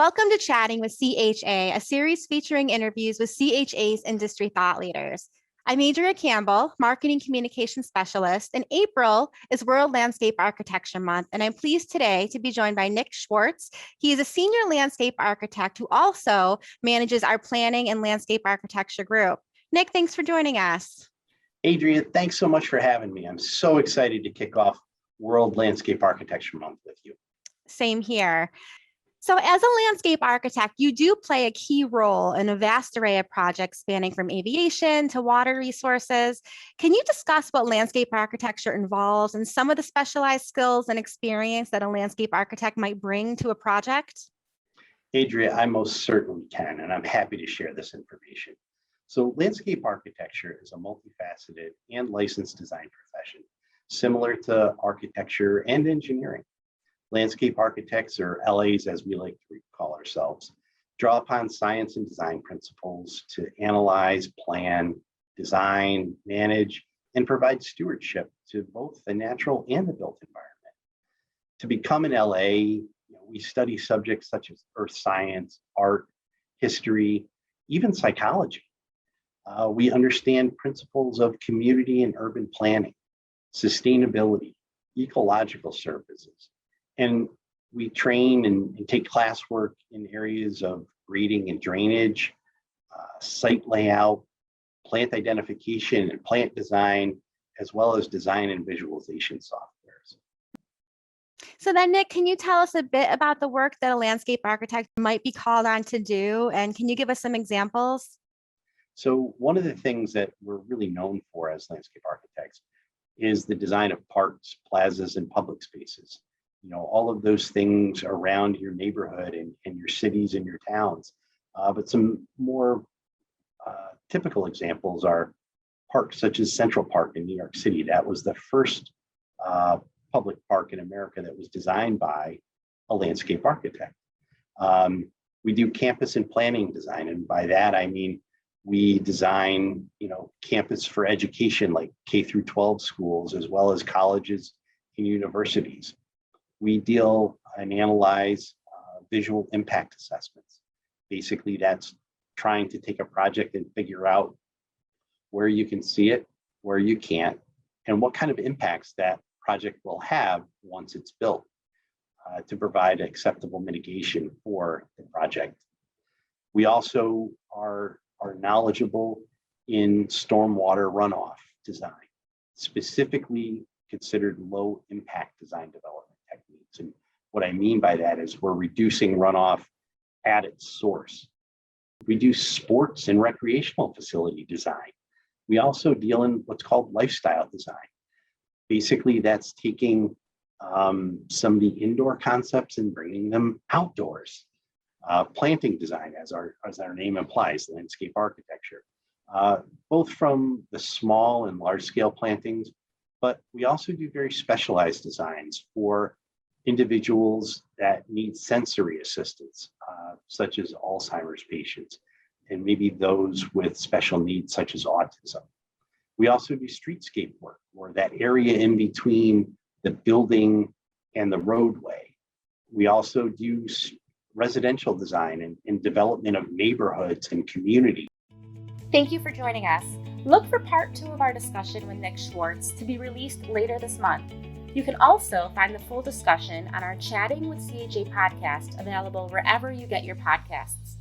Welcome to Chatting with CHA, a series featuring interviews with CHA's industry thought leaders. I'm Adria Campbell, Marketing Communication Specialist, and April is World Landscape Architecture Month, and I'm pleased today to be joined by Nick Schwartz. He is a senior landscape architect who also manages our planning and landscape architecture group. Nick, thanks for joining us. Adria, thanks so much for having me. I'm so excited to kick off World Landscape Architecture Month with you. Same here. So as a landscape architect, you do play a key role in a vast array of projects spanning from aviation to water resources. Can you discuss what landscape architecture involves and some of the specialized skills and experience that a landscape architect might bring to a project? Adria, I most certainly can, and I'm happy to share this information. So landscape architecture is a multifaceted and licensed design profession, similar to architecture and engineering. Landscape architects, or LAs as we like to call ourselves, draw upon science and design principles to analyze, plan, design, manage, and provide stewardship to both the natural and the built environment. To become an LA, we study subjects such as earth science, art, history, even psychology. We understand principles of community and urban planning, sustainability, ecological services, and we train and take classwork in areas of grading and drainage, site layout, plant identification and plant design, as well as design and visualization softwares. So then, Nick, can you tell us a bit about the work that a landscape architect might be called on to do? And can you give us some examples? So one of the things that we're really known for as landscape architects is the design of parks, plazas, and public spaces. All of those things around your neighborhood and your cities and your towns. But some more typical examples are parks such as Central Park in New York City. That was the first public park in America that was designed by a landscape architect. We do campus and planning design, and by that I mean we design, campus for education like K through 12 schools, as well as colleges and universities. We deal and analyze visual impact assessments. Basically, that's trying to take a project and figure out where you can see it, where you can't, and what kind of impacts that project will have once it's built to provide acceptable mitigation for the project. We also are knowledgeable in stormwater runoff design, specifically considered low impact design development techniques. And what I mean by that is we're reducing runoff at its source. We do sports and recreational facility design. We also deal in what's called lifestyle design. Basically, that's taking some of the indoor concepts and bringing them outdoors. Planting design, as our name implies, landscape architecture, both from the small and large scale plantings, but we also do very specialized designs for individuals that need sensory assistance, such as Alzheimer's patients, and maybe those with special needs, such as autism. We also do streetscape work, or that area in between the building and the roadway. We also do residential design and development of neighborhoods and communities. Thank you for joining us. Look for part 2 of our discussion with Nick Schwartz to be released later this month. You can also find the full discussion on our Chatting with CHA podcast, available wherever you get your podcasts.